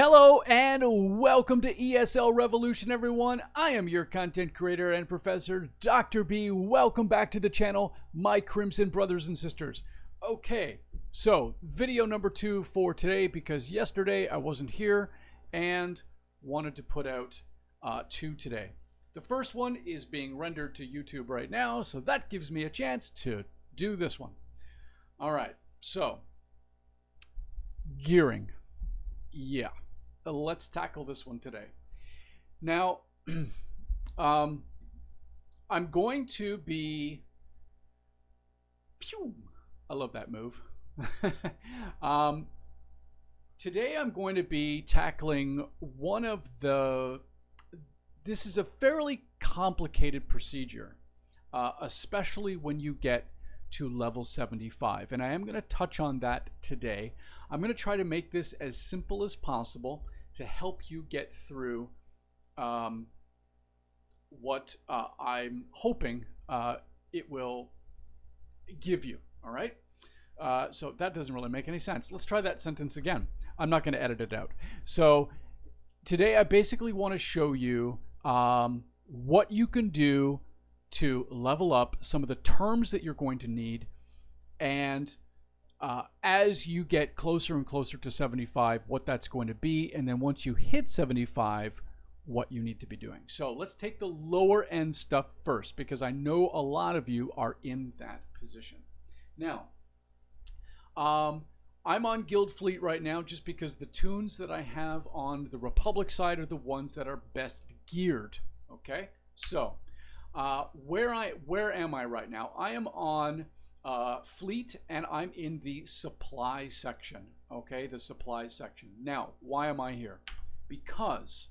Hello and welcome to ESL Revolution, everyone. I am your content creator and professor, Dr. B. Welcome back to the channel, my Crimson brothers and sisters. Okay, so video number 2 for today, because yesterday I wasn't here and wanted to put out 2 today. The first one is being rendered to YouTube right now, so that gives me a chance to do this one. All right, so gearing. Yeah, let's tackle this one today. Now, I'm going to be... Pew! I love that move. Today I'm going to be tackling one of the... This is a fairly complicated procedure, especially when you get to level 75, and I am going to touch on that today. I'm going to try to make this as simple as possible to help you get through what I'm hoping it will give you. All right, so that doesn't really make any sense. Let's try that sentence again. I'm not going to edit it out. So today I basically want to show you what you can do to level up, some of the terms that you're going to need, and as you get closer and closer to 75, what that's going to be, and then once you hit 75, what you need to be doing. So let's take the lower end stuff first, because I know a lot of you are in that position. Now, I'm on Guild Fleet right now just because the tunes that I have on the Republic side are the ones that are best geared. Okay, so where am I right now? I am on Fleet, and I'm in the supply section. Okay, the supply section. Now, why am I here? Because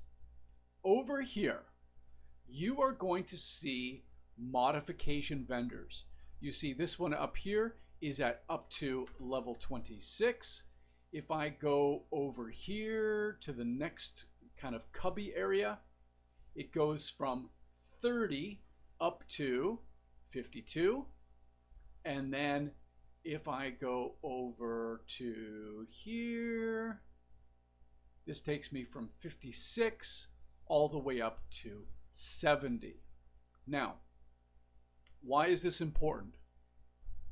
over here you are going to see modification vendors. You see this one up here is at up to level 26. If I go over here to the next kind of cubby area, it goes from 30 up to 52. And then if I go over to here, this takes me from 56 all the way up to 70. Now, why is this important?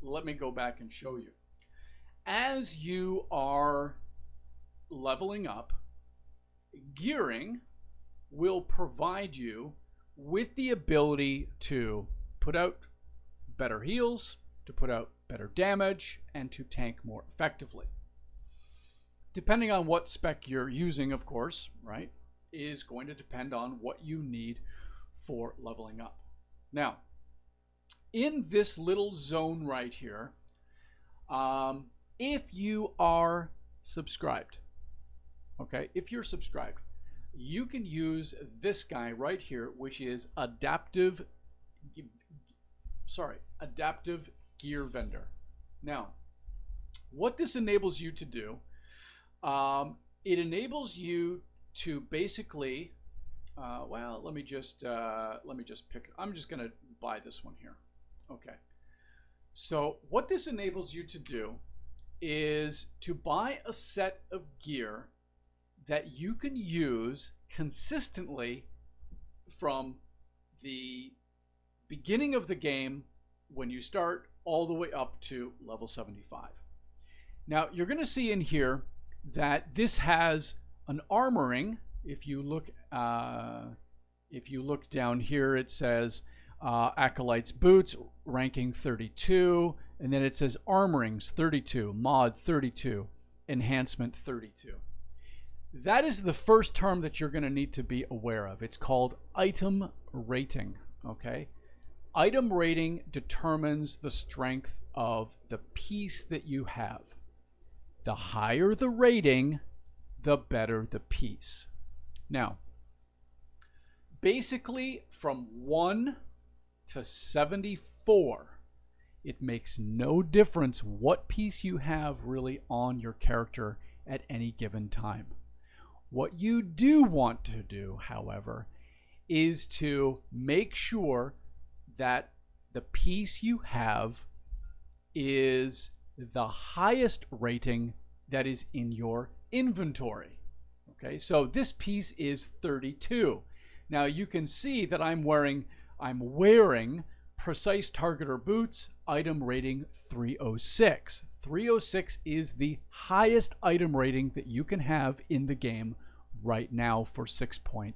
Let me go back and show you. As you are leveling up, gearing will provide you with the ability to put out better heals, to put out better damage, and to tank more effectively. Depending on what spec you're using, of course, right, is going to depend on what you need for leveling up. Now, in this little zone right here, if you are subscribed, okay, if you're subscribed, you can use this guy right here, which is adaptive gear vendor. Now, what this enables you to do, it enables you to basically, well, let me just pick. I'm just going to buy this one here. Okay. So what this enables you to do is to buy a set of gear that you can use consistently from the beginning of the game when you start all the way up to level 75. Now, you're going to see in here that this has an armoring. If you look down here, it says Acolyte's boots, ranking 32, and then it says armorings 32, mod 32, enhancement 32. That is the first term that you're going to need to be aware of. It's called item rating. Okay, item rating determines the strength of the piece that you have. The higher the rating, the better the piece. Now, basically from 1 to 74, it makes no difference what piece you have really on your character at any given time. What you do want to do, however, is to make sure that the piece you have is the highest rating that is in your inventory. Okay, so this piece is 32. Now you can see that I'm wearing precise targeter boots, item rating 306. 306 is the highest item rating that you can have in the game right now for the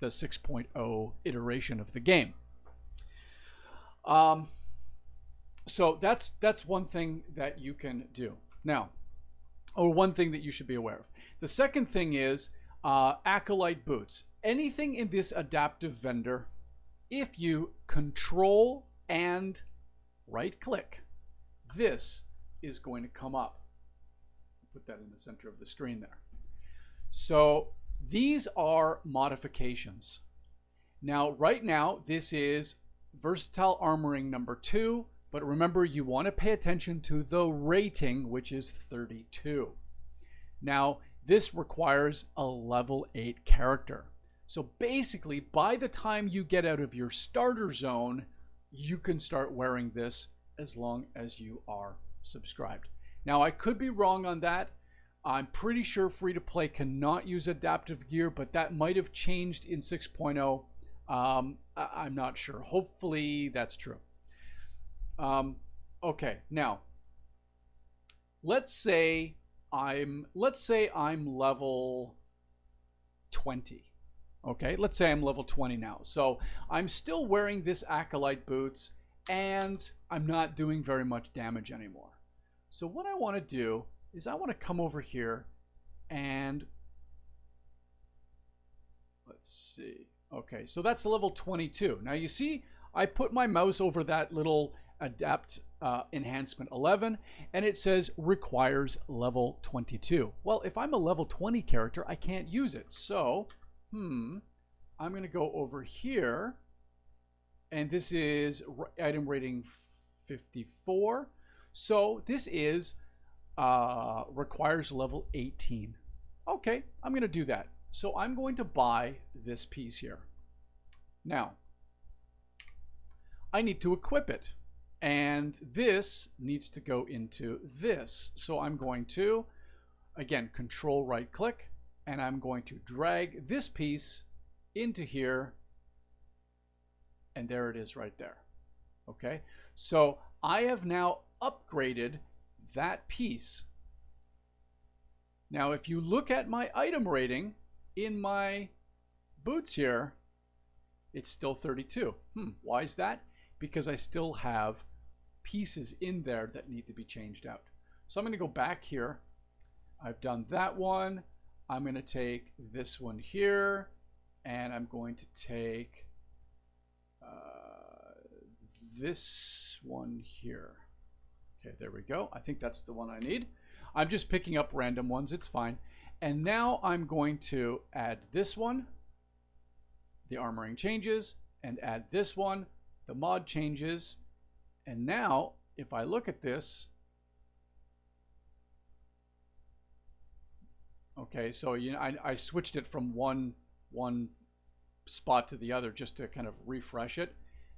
6.0 iteration of the game. So that's one thing that you can do now, or one thing that you should be aware of. The second thing is Acolyte boots. Anything in this adaptive vendor, if you control and right click, this is going to come up. Put that in the center of the screen there. So these are modifications. Now, right now, this is versatile armoring number 2, but remember you want to pay attention to the rating, which is 32. Now, this requires a level 8 character. So basically, by the time you get out of your starter zone, you can start wearing this as long as you are subscribed. Now, I could be wrong on that. I'm pretty sure free-to-play cannot use adaptive gear, but that might have changed in 6.0. I'm not sure. Hopefully, that's true. Okay, now, let's say I'm level 20. Okay, let's say I'm level 20 now. So I'm still wearing this Acolyte boots, and I'm not doing very much damage anymore. So what I want to do is I want to come over here and let's see. Okay, so that's level 22. Now you see I put my mouse over that little adapt enhancement 11, and it says requires level 22. Well, if I'm a level 20 character, I can't use it. So I'm going to go over here, and this is item rating 54. So this is requires level 18. Okay, I'm going to do that. So I'm going to buy this piece here. Now, I need to equip it, and this needs to go into this. So I'm going to, again, control right click, and I'm going to drag this piece into here, and there it is right there. Okay, so I have now upgraded that piece. Now, if you look at my item rating in my boots here, it's still 32. Why is that? Because I still have pieces in there that need to be changed out. So I'm going to go back here. I've done that one. I'm going to take this one here, and I'm going to take this one here. Okay, there we go. I think that's the one I need. I'm just picking up random ones. It's fine. And now I'm going to add this one, the armoring changes, and add this one, the mod changes. And now, if I look at this, okay, so I switched it from one spot to the other just to kind of refresh it.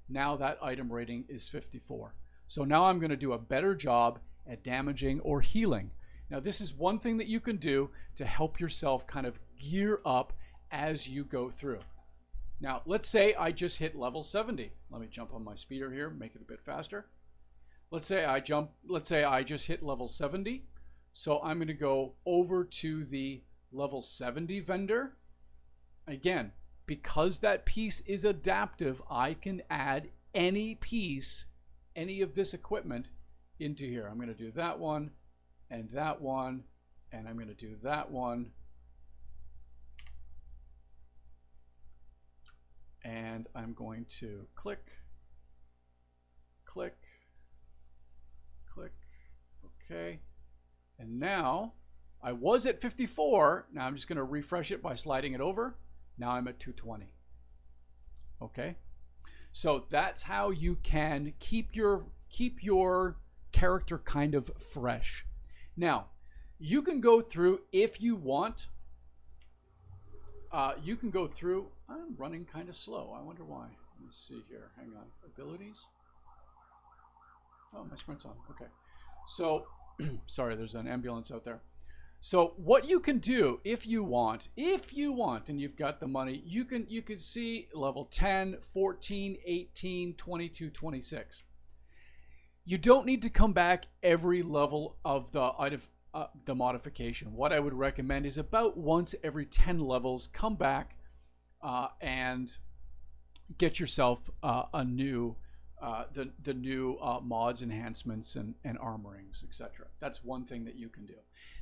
Now that item rating is 54. So now I'm going to do a better job at damaging or healing. Now this is one thing that you can do to help yourself kind of gear up as you go through. Now let's say I just hit level 70. Let me jump on my speeder here, make it a bit faster. Let's say I just hit level 70. So I'm going to go over to the level 70 vendor. Again, because that piece is adaptive, I can add any piece, any of this equipment into here. I'm going to do that one, and that one, and I'm going to do that one. And I'm going to click, click, click, okay. And now, I was at 54, now I'm just going to refresh it by sliding it over. Now I'm at 220. Okay, so that's how you can keep your character kind of fresh. Now, you can go through if you want. You can go through. I'm running kind of slow. I wonder why. Let me see here. Hang on. Abilities. Oh, my sprint's on. Okay. So, sorry, there's an ambulance out there. So what you can do if you want, and you've got the money, you can see level 10, 14, 18, 22, 26. You don't need to come back every level of the modification. What I would recommend is about once every 10 levels, come back and get yourself a new the new mods, enhancements, and armorings, etc. That's one thing that you can do.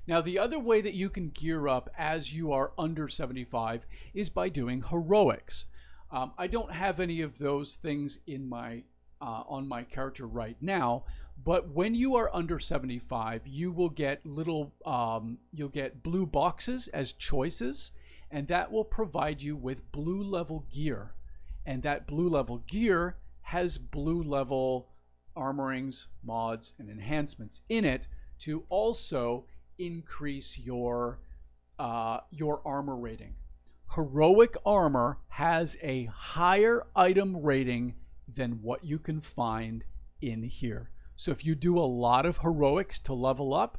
Now, the other way that you can gear up as you are under 75 is by doing heroics. I don't have any of those things in my on my character right now, but when you are under 75, you will get little you'll get blue boxes as choices, and that will provide you with blue level gear, and that blue level gear has blue level armorings, mods, and enhancements in it to also increase your armor rating. Heroic armor has a higher item rating than what you can find in here. So if you do a lot of heroics to level up,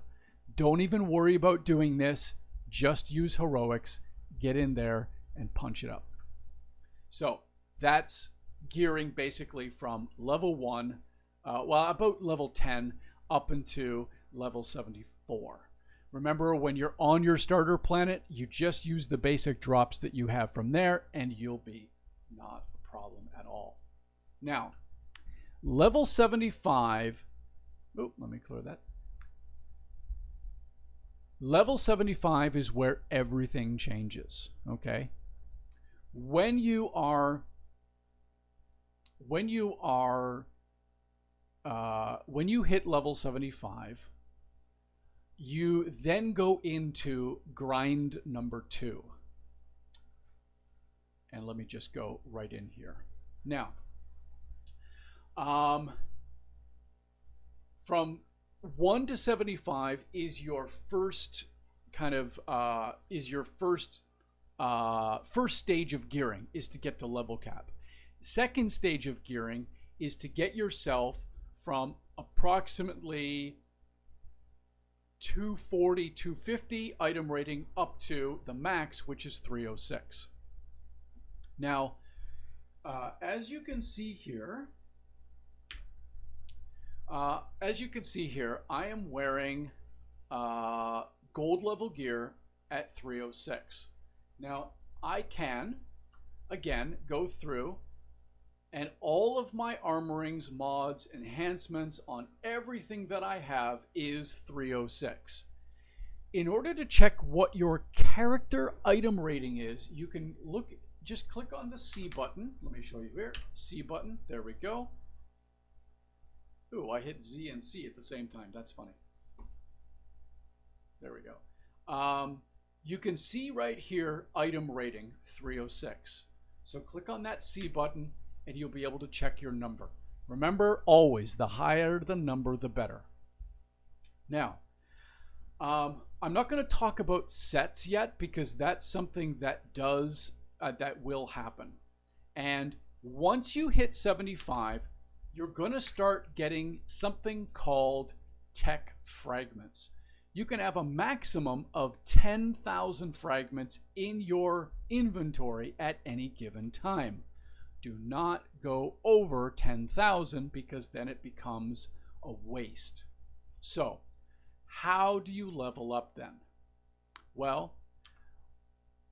don't even worry about doing this. Just use heroics, get in there, and punch it up. So that's gearing basically from level 1, about level 10 up into level 74. Remember, when you're on your starter planet, you just use the basic drops that you have from there, and you'll be not a problem at all. Now, level 75, let me clear that. Level 75 is where everything changes, okay? When you hit level 75, you then go into grind number 2. And let me just go right in here. Now, from 1 to 75 is your first kind of first stage of gearing, is to get to level cap. Second stage of gearing is to get yourself from approximately 240, 250 item rating up to the max, which is 306. Now, as you can see here, I am wearing gold level gear at 306. Now, I can, again, go through, and all of my armorings, mods, enhancements on everything that I have is 306. In order to check what your character item rating is, you can look, just click on the C button. Let me show you here. C button. There we go. Ooh, I hit Z and C at the same time. That's funny. There we go. You can see right here, item rating 306. So click on that C button, and you'll be able to check your number. Remember, always, the higher the number, the better. Now, I'm not going to talk about sets yet, because that's something that that will happen. And once you hit 75, you're going to start getting something called tech fragments. You can have a maximum of 10,000 fragments in your inventory at any given time. Do not go over 10,000, because then it becomes a waste. So, how do you level up then? Well,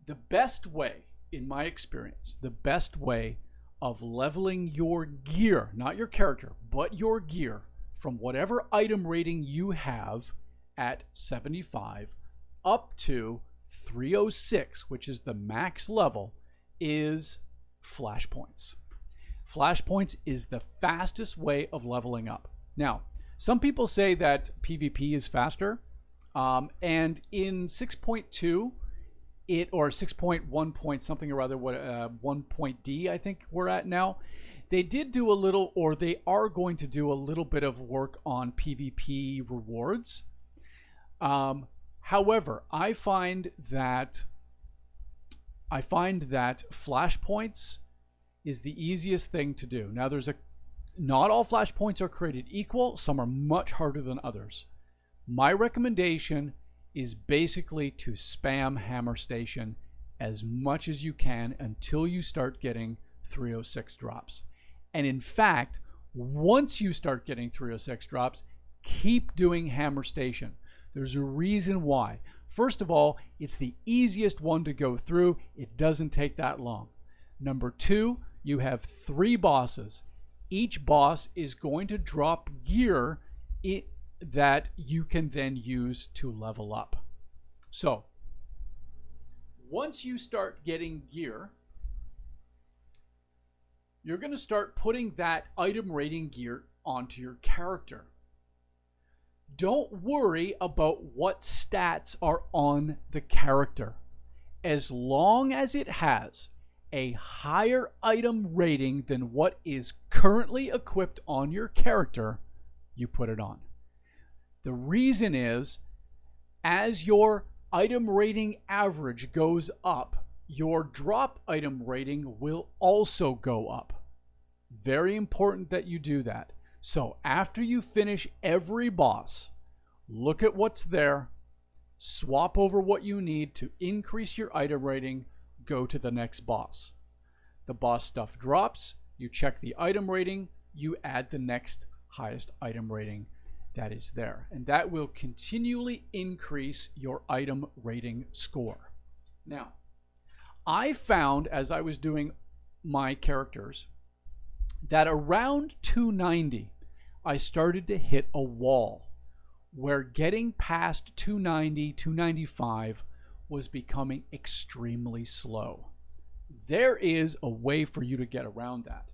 the best way, in my experience, the best way of leveling your gear, not your character, but your gear, from whatever item rating you have at 75 up to 306, which is the max level, is flashpoints. Flashpoints is the fastest way of leveling up. Now, some people say that PvP is faster, and in 6.2, or 6.1 point something or other, 1 point D, I think we're at now, they did do a little, or they are going to do a little bit of work on PvP rewards. However, I find that flashpoints is the easiest thing to do. Now, not all flashpoints are created equal. Some are much harder than others. My recommendation is basically to spam Hammer Station as much as you can until you start getting 306 drops. And in fact, once you start getting 306 drops, keep doing Hammer Station. There's a reason why. First of all, it's the easiest one to go through. It doesn't take that long. Number two, you have 3 bosses. Each boss is going to drop gear that you can then use to level up. So, once you start getting gear, you're going to start putting that item rating gear onto your character. Don't worry about what stats are on the character. As long as it has a higher item rating than what is currently equipped on your character, you put it on. The reason is, as your item rating average goes up, your drop item rating will also go up. Very important that you do that. So after you finish every boss, look at what's there, swap over what you need to increase your item rating, go to the next boss. The boss stuff drops, you check the item rating, you add the next highest item rating that is there. And that will continually increase your item rating score. Now, I found as I was doing my characters that around 290, I started to hit a wall where getting past 290, 295 was becoming extremely slow. There is a way for you to get around that,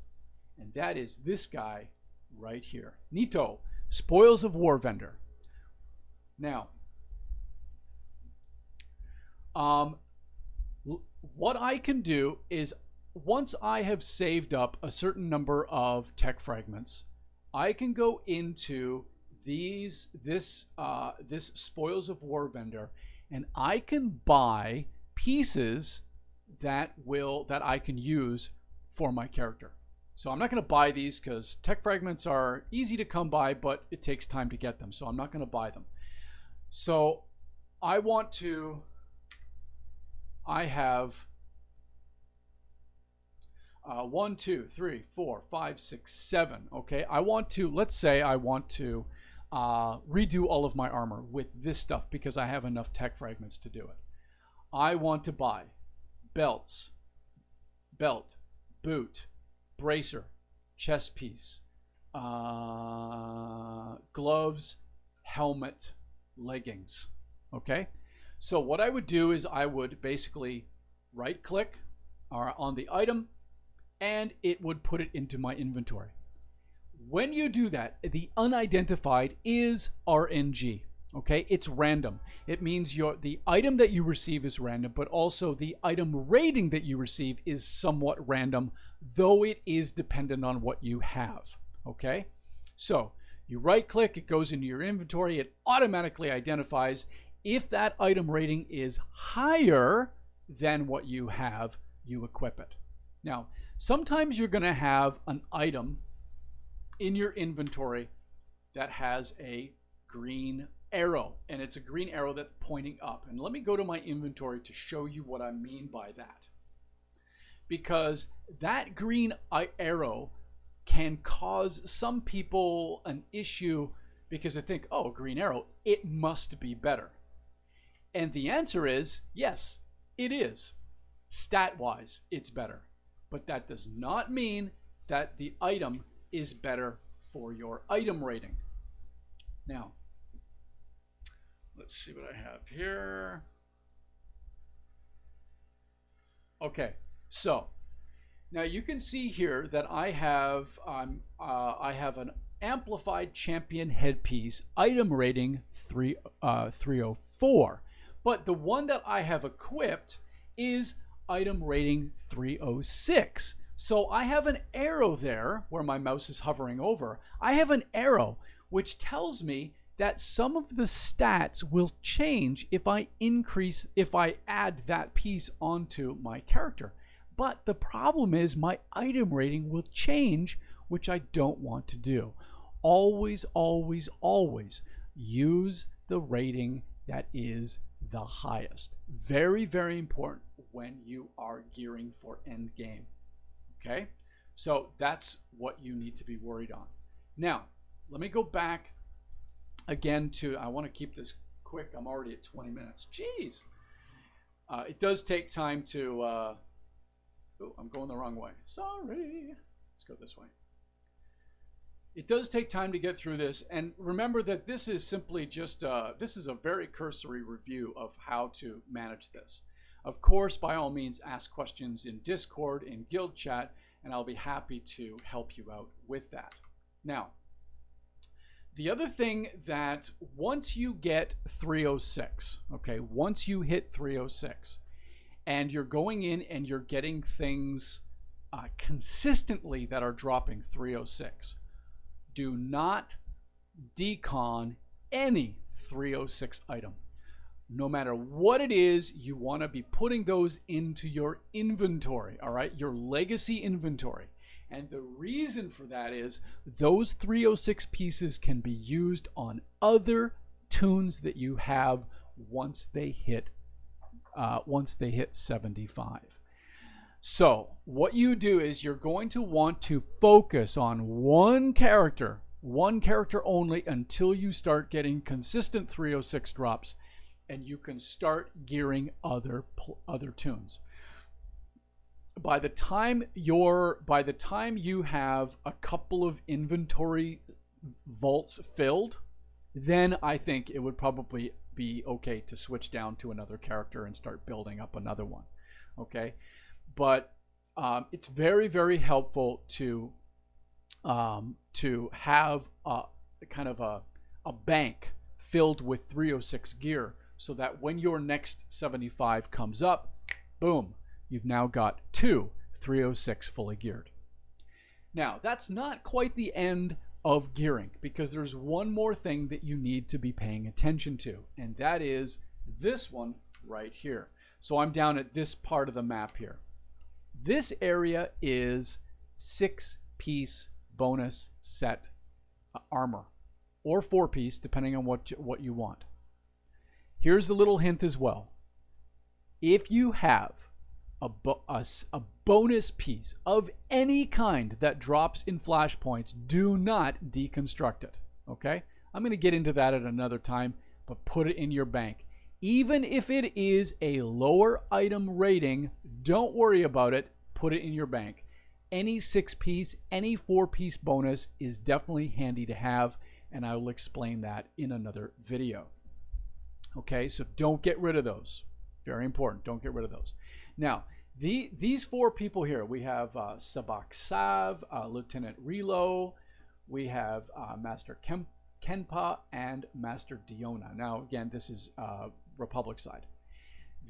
and that is this guy right here. Nito, Spoils of War Vendor. Now, what I can do is, once I have saved up a certain number of tech fragments, I can go into this Spoils of War Vendor, and I can buy pieces that I can use for my character. So I'm not going to buy these because tech fragments are easy to come by, but it takes time to get them. So I'm not going to buy them. So I have 1, 2, 3, 4, 5, 6, 7. Okay, let's say I want to redo all of my armor with this stuff because I have enough tech fragments to do it. I want to buy belt, boot, bracer, chest piece, gloves, helmet, leggings. Okay, so what I would do is I would basically right click on the item and it would put it into my inventory. When you do that, the unidentified is RNG. Okay, it's random. It means the item that you receive is random, but also the item rating that you receive is somewhat random, though it is dependent on what you have. Okay, so you right click, it goes into your inventory, it automatically identifies. If that item rating is higher than what you have, you equip it. Now, sometimes you're going to have an item in your inventory that has a green arrow, and it's a green arrow that's pointing up. And let me go to my inventory to show you what I mean by that. Because that green arrow can cause some people an issue because they think, oh, green arrow, it must be better. And the answer is yes, it is. Stat-wise, it's better. But that does not mean that the item is better for your item rating. Now, let's see what I have here. Okay, so now you can see here that I have an amplified champion headpiece, item rating 304, but the one that I have equipped is item rating 306. So I have an arrow there where my mouse is hovering over. I have an arrow which tells me that some of the stats will change if I add that piece onto my character. But the problem is my item rating will change, which I don't want to do. Always, always, always use the rating that is the highest. Very, very important when you are gearing for end game. Okay, so that's what you need to be worried on. Now, let me go back again to, I want to keep this quick. I'm already at 20 minutes. Jeez. It does take time to, oh, I'm going the wrong way. Sorry. Let's go this way. It does take time to get through this. And remember that this is simply just, this is a very cursory review of how to manage this. Of course, by all means, ask questions in Discord, in Guild Chat, and I'll be happy to help you out with that. Now, the other thing that once you get 306, okay, once you hit 306 and you're going in and you're getting things consistently that are dropping 306, do not decon any 306 item. No matter what it is, you want to be putting those into your inventory, all right, your legacy inventory. And the reason for that is those 306 pieces can be used on other tunes that you have once they hit 75. So what you do is you're going to want to focus on one character only until you start getting consistent 306 drops, and you can start gearing other tunes. By the time you have a couple of inventory vaults filled, then I think it would probably be okay to switch down to another character and start building up another one. Okay, but it's very, very helpful to have a kind of a bank filled with 306 gear, so that when your next 75 comes up, boom, you've now got 2 306 fully geared. Now, that's not quite the end of gearing, because there's one more thing that you need to be paying attention to, and that is this one right here. So I'm down at this part of the map here. This area is 6-piece bonus set armor, or 4-piece, depending on what you want. Here's a little hint as well. If you have a bonus piece of any kind that drops in flashpoints, do not deconstruct it. Okay? I'm going to get into that at another time, but put it in your bank. Even if it is a lower item rating, don't worry about it. Put it in your bank. Any 6-piece, any 4-piece bonus is definitely handy to have, and I will explain that in another video. Okay, so don't get rid of those. Very important. Don't get rid of those. Now, these 4 people here, we have Sabak Sav, Lieutenant Relo, we have Master Kenpa, and Master Diona. Now, again, this is Republic side.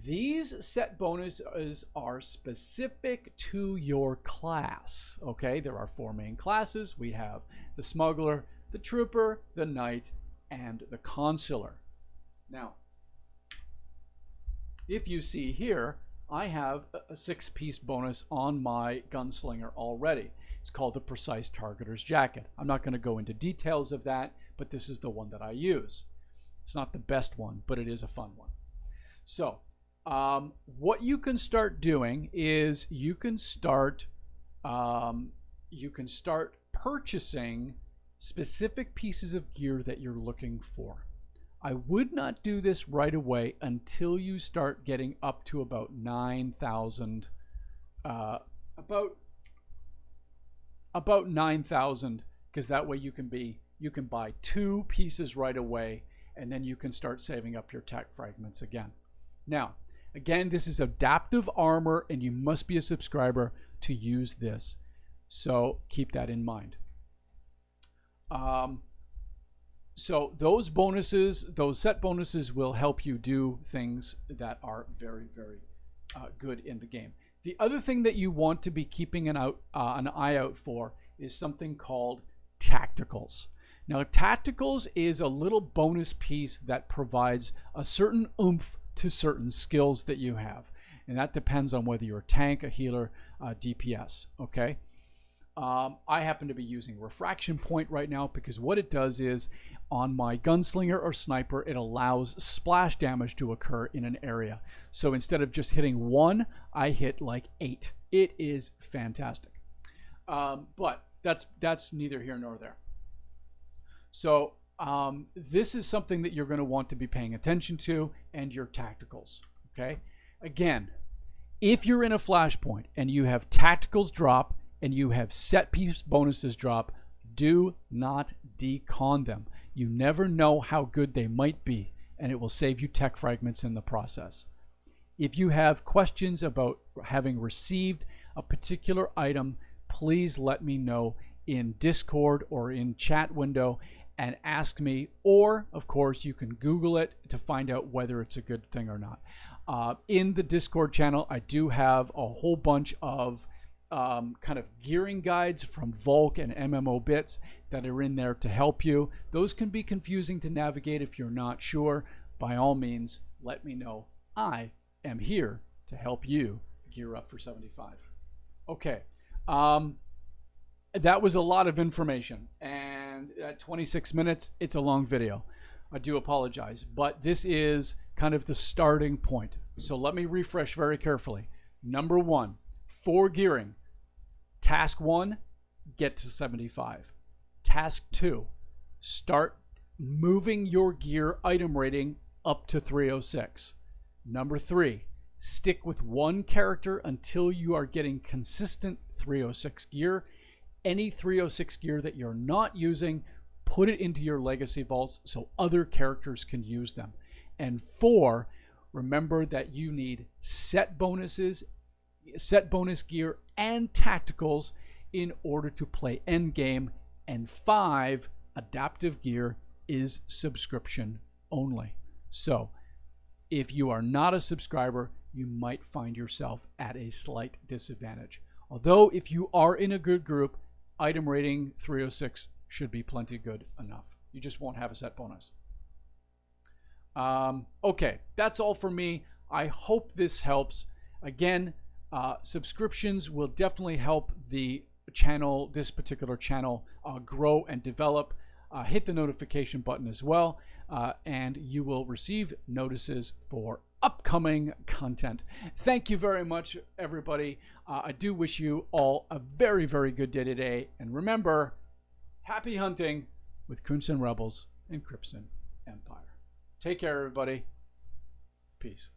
These set bonuses are specific to your class. Okay, there are 4 main classes. We have the Smuggler, the Trooper, the Knight, and the Consular. Now, if you see here, I have a 6-piece bonus on my Gunslinger already. It's called the Precise Targeter's Jacket. I'm not going to go into details of that, but this is the one that I use. It's not the best one, but it is a fun one. So, what you can start doing is you can start purchasing specific pieces of gear that you're looking for. I would not do this right away until you start getting up to about 9,000, about 9,000, because that way you can buy 2 pieces right away, and then you can start saving up your tech fragments again. Now, again, this is adaptive armor, and you must be a subscriber to use this, so keep that in mind. So those bonuses, those set bonuses, will help you do things that are very, very good in the game. The other thing that you want to be keeping an eye out for is something called tacticals. Now, tacticals is a little bonus piece that provides a certain oomph to certain skills that you have, and that depends on whether you're a tank, a healer, DPS. Okay. I happen to be using Refraction Point right now because what it does is on my gunslinger or sniper, it allows splash damage to occur in an area. So instead of just hitting 1, I hit like 8. It is fantastic. But that's neither here nor there. So this is something that you're going to want to be paying attention to, and your tacticals. Okay. Again, if you're in a flashpoint and you have tacticals drop and you have set piece bonuses drop, do not decon them. You never know how good they might be, and it will save you tech fragments in the process. If you have questions about having received a particular item, please let me know in Discord or in chat window and ask me, or of course you can Google it to find out whether it's a good thing or not. In the Discord channel, I do have a whole bunch of kind of gearing guides from Volk and MMO Bits that are in there to help you. Those can be confusing to navigate if you're not sure. By all means, let me know. I am here to help you gear up for 75. Okay. That was a lot of information, and at 26 minutes, it's a long video. I do apologize, but this is kind of the starting point. So let me refresh very carefully. Number 1, for gearing. Task 1, get to 75. Task 2, start moving your gear item rating up to 306. Number 3, stick with one character until you are getting consistent 306 gear. Any 306 gear that you're not using, put it into your legacy vaults so other characters can use them. And 4, remember that you need set bonuses, set bonus gear, and tacticals in order to play endgame. And 5, adaptive gear is subscription only. So if you are not a subscriber, you might find yourself at a slight disadvantage. Although if you are in a good group, item rating 306 should be plenty good enough. You just won't have a set bonus. Okay, that's all for me. I hope this helps. Again, subscriptions will definitely help the channel, this particular channel, grow and develop. Hit the notification button as well, and you will receive notices for upcoming content. Thank you very much, everybody. I do wish you all a very, very good day today. And remember, happy hunting with Crimson Rebels and Crimson Empire. Take care, everybody. Peace.